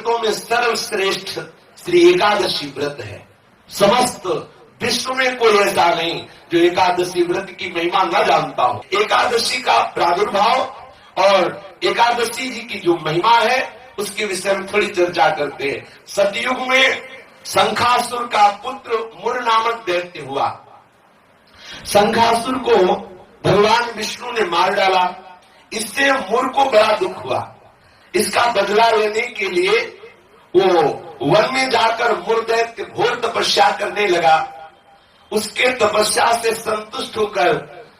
व्रतों में सर्वश्रेष्ठ श्री एकादशी व्रत है। समस्त विश्व में कोई ऐसा नहीं जो एकादशी व्रत की महिमा न जानता हो। एकादशी का प्रादुर्भाव और एकादशी जी की जो महिमा है उसके विषय में थोड़ी चर्चा करते हैं। सतयुग में शंखासुर का पुत्र मुर नामक दैत्य हुआ। शंखासुर को भगवान विष्णु ने मार डाला। इससे मुर को बड़ा दुख हुआ। इसका बदला लेने के लिए वो वन में जाकर मुर दैत्य घोर तपस्या करने लगा। उसके तपस्या से संतुष्ट होकर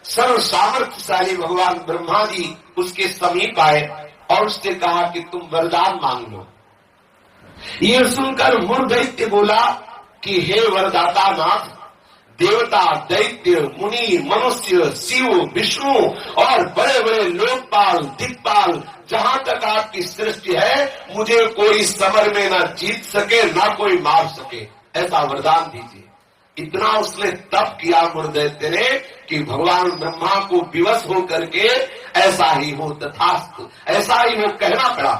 सर्व सामर्थ्यशाली भगवान ब्रह्मा जी उसके समीप आए और उससे कहा कि तुम वरदान मांग लो। ये सुनकर मुर दैत्य बोला कि हे वरदाता नाथ, देवता, दैत्य, मुनि, मनुष्य, शिव, विष्णु और बड़े बड़े लोकपाल, दिक्पाल, जहां तक आपकी सृष्टि है, मुझे कोई समर में न जीत सके न कोई मार सके, ऐसा वरदान दीजिए। इतना उसने तप किया मुर दैत्य ने कि भगवान ब्रह्मा को विवश हो करके ऐसा ही हो तथास्तु, ऐसा ही हो कहना पड़ा।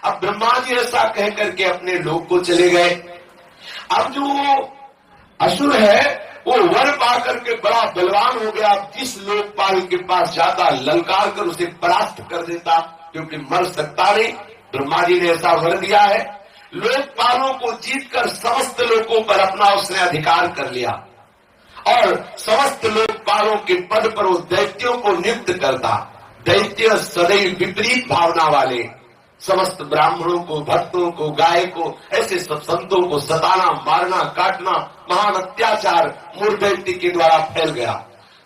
अब ब्रह्मा जी ऐसा कह करके अपने लोक को चले गए। अब जो असुर है वो वर पा करके बड़ा बलवान हो गया। जिस लोकपाल के पास जाता ललकार कर उसे परास्त कर देता, क्योंकि मर सकता नहीं। ब्रह्मा जी ने ऐसा वर दिया है। लोकपालों को जीतकर समस्त लोकों पर अपना उसने अधिकार कर लिया और समस्त लोकपालों के पद पर वो दैत्यों को नियुक्त करता। दैत्य सदैव विपरीत भावना वाले समस्त ब्राह्मणों को, भक्तों को, गाय को, ऐसे सब संतों को सताना, मारना, काटना, महान अत्याचार मुर दैत्य के द्वारा फैल गया।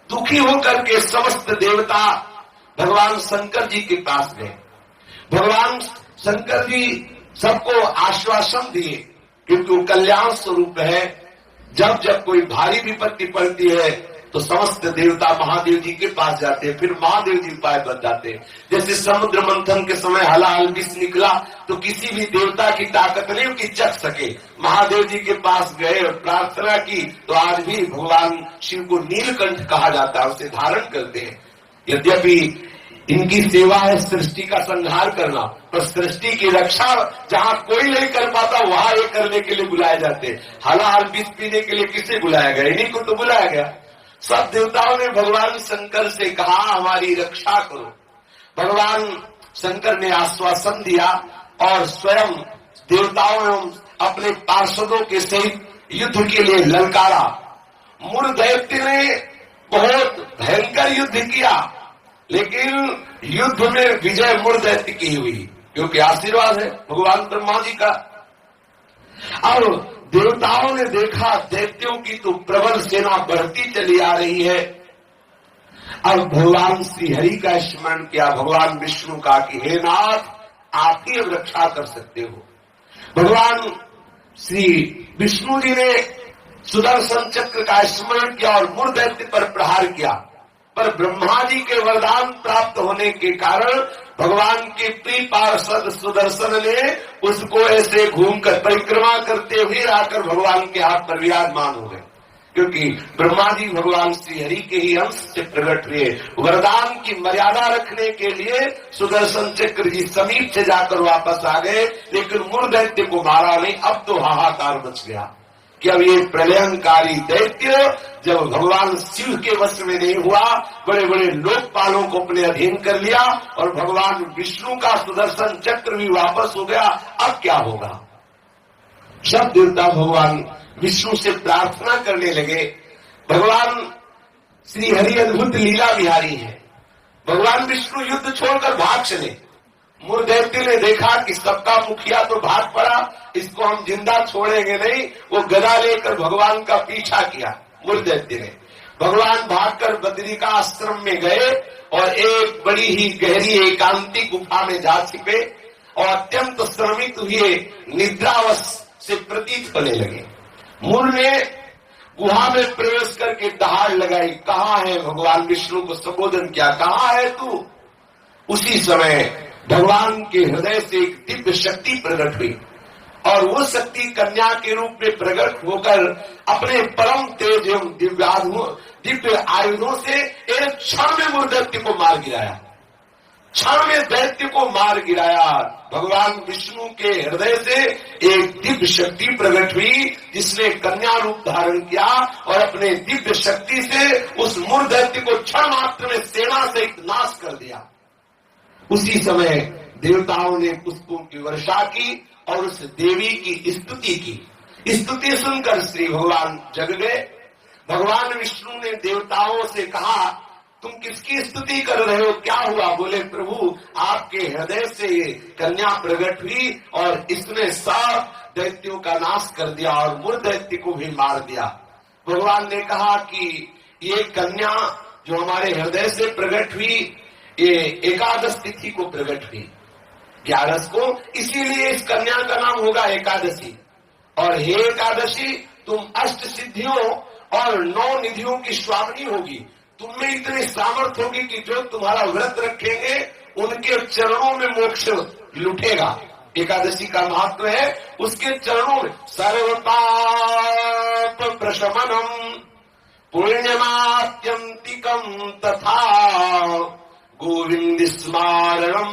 दुखी होकर के समस्त देवता भगवान शंकर जी के पास गए। भगवान शंकर जी सबको आश्वासन दिए, क्योंकि वो कल्याण स्वरूप है। जब जब कोई भारी विपत्ति पड़ती है तो समस्त देवता महादेव जी के पास जाते हैं, फिर महादेव जी उपाय बताते हैं। जैसे समुद्र मंथन के समय हलाहल विष निकला तो किसी भी देवता की ताकत नहीं कि चख सके। महादेव जी के पास गए और प्रार्थना की तो आज भी भगवान शिव को नीलकंठ कहा जाता है, उसे धारण करते हैं। यद्यपि इनकी सेवा है सृष्टि का संहार करना, पर सृष्टि की रक्षा जहां कोई नहीं कर पाता वहां ये करने के लिए बुलाए जाते हैं। हलाहल विष पीने के लिए किसे बुलाया गया? इन्हीं को तो बुलाया गया। सब देवताओं ने भगवान शंकर से कहा हमारी रक्षा करो। भगवान शंकर ने आश्वासन दिया और स्वयं देवताओं एवं अपने पार्षदों के सहित युद्ध के लिए ललकारा। मुर दैत्य ने बहुत भयंकर युद्ध किया, लेकिन युद्ध में विजय मुर दैत्य की हुई, क्योंकि आशीर्वाद है भगवान ब्रह्मा जी का। अब देवताओं ने देखा दैत्यों की तो प्रबल सेना बढ़ती चली आ रही है। अब भगवान श्री हरि का स्मरण किया, भगवान विष्णु का कि हे नाथ, आप ही अब रक्षा कर सकते हो। भगवान श्री विष्णु जी ने सुदर्शन चक्र का स्मरण किया और मुर दैत्य पर प्रहार किया, पर ब्रह्मा जी के वरदान प्राप्त होने के कारण भगवान के प्रिय पार्षद सुदर्शन ने उसको ऐसे घूमकर परिक्रमा करते हुए आकर भगवान के हाथ पर विराजमान हो गए, क्योंकि ब्रह्मा जी भगवान श्री हरि के ही अंश से प्रकट हुए। वरदान की मर्यादा रखने के लिए सुदर्शन चक्र जी समीप से जाकर वापस आ गए, लेकिन मुर दैत्य को मारा नहीं। अब तो हाहाकार मच गया कि अब ये प्रलयंकारी दैत्य जब भगवान शिव के वश में नहीं हुआ, बड़े बड़े लोकपालों को अपने अधीन कर लिया और भगवान विष्णु का सुदर्शन चक्र भी वापस हो गया, अब क्या होगा? सब देवता भगवान विष्णु से प्रार्थना करने लगे। भगवान श्री हरि अद्भुत लीला विहारी है। भगवान विष्णु युद्ध छोड़कर भाग चले। मुर दैत्य ने देखा कि सबका मुखिया तो भाग पड़ा, इसको हम जिंदा छोड़ेंगे नहीं। वो गदा लेकर भगवान का पीछा किया। मुर दैत्य ने भगवान भागकर बद्रिका आश्रम में गए और एक बड़ी ही गहरी एकांतिक गुफा में जा छिपे और अत्यंत श्रमित हुए निद्रावश से प्रतीत होने लगे। मुर ने गुहा में प्रवेश करके दहाड़ लगाई, कहाँ है? भगवान विष्णु को संबोधन किया, कहाँ है तू? उसी समय भगवान के हृदय से एक दिव्य शक्ति प्रकट हुई और वो शक्ति कन्या के रूप में प्रकट होकर अपने परम तेज एवं दिव्य आयुधों से एक क्षण में मुर दैत्य को मार गिराया। क्षण में दैत्य को मार गिराया। भगवान विष्णु के हृदय से एक दिव्य शक्ति प्रकट हुई, जिसने कन्या रूप धारण किया और अपने दिव्य शक्ति से उस मूर दैत्य को क्षण मात्र में सेना से नाश कर दिया। उसी समय देवताओं ने पुष्पों की वर्षा की और उस देवी की स्तुति की। स्तुति सुनकर श्री भगवान जग गए। भगवान विष्णु ने देवताओं से कहा, तुम किसकी स्तुति कर रहे हो, क्या हुआ? बोले, प्रभु आपके हृदय से ये कन्या प्रकट हुई और इसने सब दैत्यों का नाश कर दिया और मूर दैत्य को भी मार दिया। भगवान ने कहा कि ये कन्या जो हमारे हृदय से प्रकट हुई, ये एकादश तिथि को प्रकट हुई, 11 को, इसीलिए इस कन्या का नाम होगा एकादशी। और हे एकादशी, तुम अष्ट सिद्धियों और 9 निधियों की स्वामिनी होगी। तुम में इतनी सामर्थ्य होगी कि जो तुम्हारा व्रत रखेंगे उनके चरणों में मोक्ष लुटेगा। एकादशी का महत्व है उसके चरणों में सर्वपाप प्रशमनम पुण्यमात्यंतिकम तथा गोविंद स्मारणम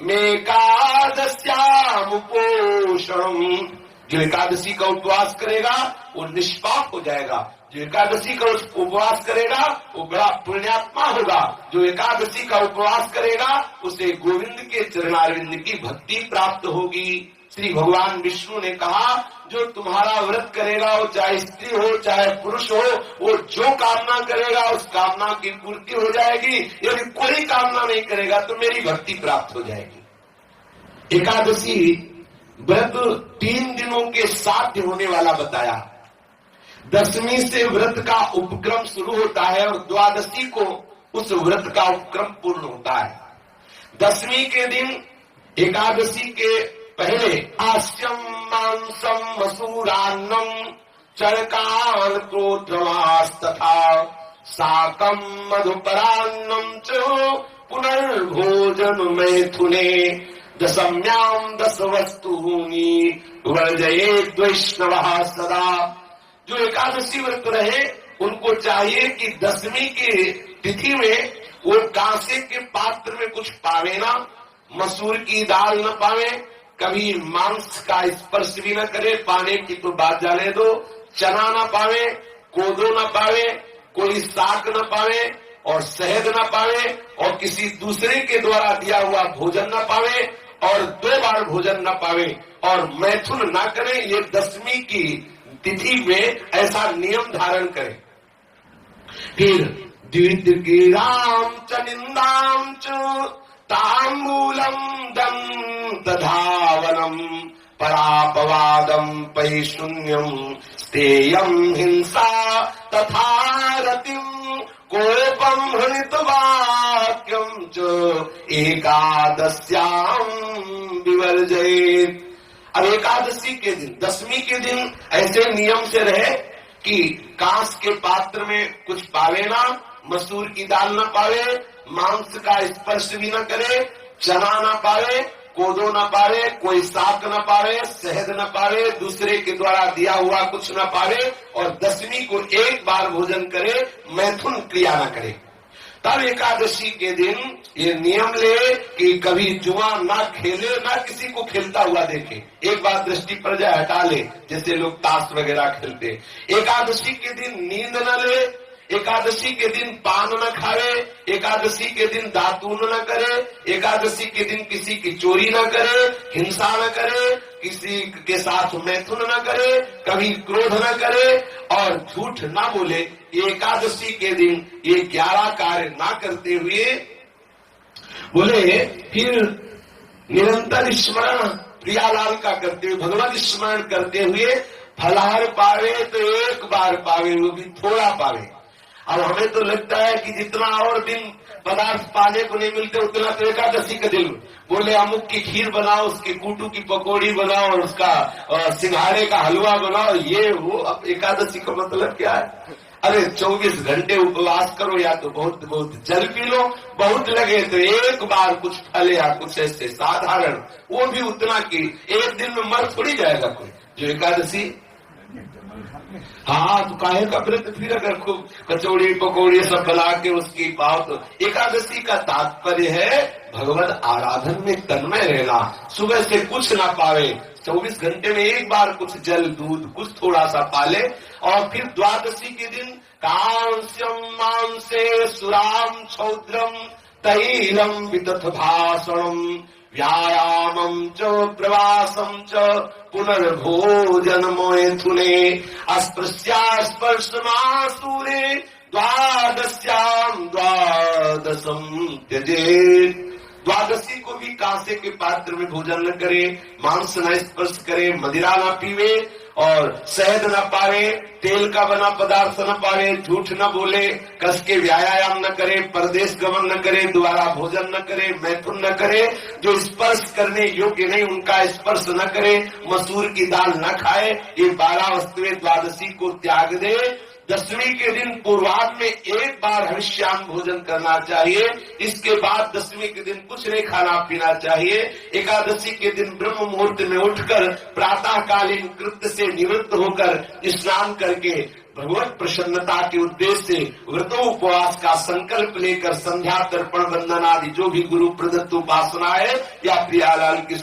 मेकादश्यामुपोषणम। जो एकादशी का उपवास करेगा वो निष्पाप हो जाएगा। जो एकादशी का उपवास करेगा वो बड़ा पुण्यात्मा होगा। जो एकादशी का उपवास करेगा उसे गोविंद के चरणारविंद की भक्ति प्राप्त होगी। श्री भगवान विष्णु ने कहा, जो तुम्हारा व्रत करेगा वो चाहे स्त्री हो चाहे पुरुष हो, वो जो कामना करेगा उस कामना की पूर्ति हो जाएगी। यदि कोई कामना नहीं करेगा तो मेरी भक्ति प्राप्त हो जाएगी। एकादशी व्रत 3 दिनों के साथ होने वाला बताया। 10वीं से व्रत का उपक्रम शुरू होता है और द्वादशी को उस व्रत का उपक्रम पूर्ण होता है। 10वीं के दिन एकादशी के पहले आस्यम मांसम मसूरान्नम चरकान क्रोधमास्तथा साकम मधुपरान्नम च पुनर्भोजन मैथुने दशम्याम 10 वस्तूनि वर्जयेत् वैष्णवः सदा। जो एकादशी व्रत रहे उनको चाहिए कि 10वीं की तिथि में वो कांसे के पात्र में कुछ पावे ना, मसूर की दाल न पावे, कभी मांस का स्पर्श भी न करे, पाने की तो बात जाने दो, चना न पावे, कोदो न पावे, कोई साग न पावे और शहद न पावे और किसी दूसरे के द्वारा दिया हुआ भोजन न पावे और 2 बार भोजन न पावे और मैथुन न करे। ये 10वीं की तिथि में ऐसा नियम धारण करें। फिर द्वितीयाम च निंदाम च तांबूलम दंतधावनम परापवादम पैशून्यम स्तेयम हिंसा तथा रतिम कोपम हृतवाक्यम च एकादश्याम विवर्जयेत्। अब एकादशी के दिन 10वीं के दिन ऐसे नियम से रहे कि कांस के पात्र में कुछ पावे ना, मसूर की दाल न पावे, मांस का स्पर्श भी न करे, चना न पावे, कोदो न पावे, कोई साग न पावे, शहद न पावे, दूसरे के द्वारा दिया हुआ कुछ न पावे और 10वीं को 1 बार भोजन करे, मैथुन क्रिया न करे। तब एकादशी के दिन ये नियम ले कि कभी जुआ ना खेले, ना किसी को खेलता हुआ देखे। एक बार दृष्टि पर जाए हटा ले, जैसे लोग ताश वगैरह खेलते। एकादशी के दिन नींद न ले, एकादशी के दिन पान न खावे, एकादशी के दिन दातून न करे, एकादशी के दिन किसी की चोरी न करे, हिंसा न करे, किसी के साथ मैथुन न करे, कभी क्रोध न करे और झूठ न बोले। एकादशी के दिन ये 11 कार्य ना करते हुए बोले फिर निरंतर स्मरण प्रियालाल का करते हुए, भगवत स्मरण करते हुए फलाहार पावे तो 1 बार पावे, वो भी थोड़ा पावे। अब हमें तो लगता है कि जितना और दिन पदार्थ पाने को नहीं मिलते उतना तो एकादशी का दिन। बोले अमुक की खीर बनाओ, उसके कूटू की पकौड़ी बनाओ और उसका सिंघाड़े का हलवा बनाओ, ये वो। अब एकादशी का मतलब क्या है? अरे 24 घंटे उपवास करो या तो बहुत बहुत जल पी लो, बहुत लगे तो 1 बार कुछ फल या कुछ ऐसे साधारण, वो भी उतना कि 1 दिन में मर थोड़ी जाएगा कोई। जो एकादशी हाँ, तो काहे का व्रत फिर अगर खूब कचौड़ी पकौड़ी सब बना के उसकी पाओ तो। एकादशी का तात्पर्य है भगवत आराधन में तन्मय रहना। सुबह से कुछ ना पावे, 24 घंटे में एक बार कुछ जल दूध कुछ थोड़ा सा पाले, और फिर द्वादशी के दिन कांस्यम मांसे सुराम छौद्रम तैलम विदथ भाषणम व्यायामं च प्रवासं च पुनर्भोजन मैथुने अस्पृश्यास्पर्शमासूरे द्वादश्यां द्वादशं त्यजेत्। द्वादशी को भी कांसे के पात्र में भोजन न करे, मांस न स्पर्श करे, मदिरा न पीवे और शहद न पावे, तेल का बना पदार्थ न पावे, झूठ न बोले, कस के व्यायाम न करे, परदेश गमन न करे, दोबारा भोजन न करे, मैथुन न करे, जो स्पर्श करने योग्य नहीं उनका स्पर्श न करे, मसूर की दाल न खाए। ये 12 वस्तुएं द्वादशी को त्याग दे। दसवीं के दिन पूर्वाह्न में एक बार हविष्यान्न भोजन करना चाहिए। इसके बाद दसवीं के दिन कुछ नहीं खाना पीना चाहिए। एकादशी के दिन ब्रह्म मुहूर्त में उठकर प्रातःकालीन कृत्य से निवृत्त होकर स्नान करके भगवत प्रसन्नता के उद्देश्य से व्रतोपवास का संकल्प लेकर संध्या तर्पण वंदन आदि जो भी गुरु प्रदत्त उपासना है या प्रियालाल के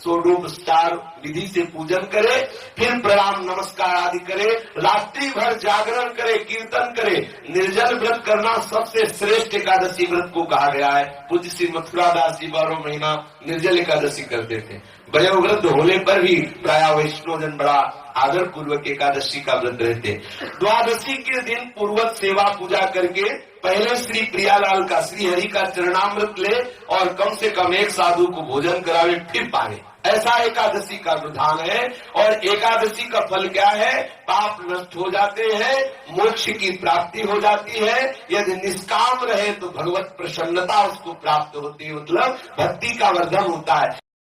षोडोपचार विधि से पूजन करे, फिर प्रणाम नमस्कार आदि करे, रात्रि भर जागरण करे, कीर्तन करे। निर्जल व्रत करना सबसे श्रेष्ठ एकादशी व्रत को कहा गया है। पूज्य श्री मथुरा दास जी 12 महीना निर्जल एकादशी करते थे। वयोवृद्ध होने पर भी प्राय वैष्णव जन बड़ा आदर पूर्वक एकादशी का व्रत रहते। द्वादशी के दिन पूर्वक सेवा पूजा करके पहले श्री प्रियालाल का श्री हरि का चरणामृत ले और कम से कम एक साधु को भोजन करावे, फिर पाए। ऐसा एकादशी का विधान है। और एकादशी का फल क्या है? पाप नष्ट हो जाते हैं, मोक्ष की प्राप्ति हो जाती है। यदि निष्काम रहे तो भगवत प्रसन्नता उसको प्राप्त होती है, मतलब भक्ति का वर्धन होता है।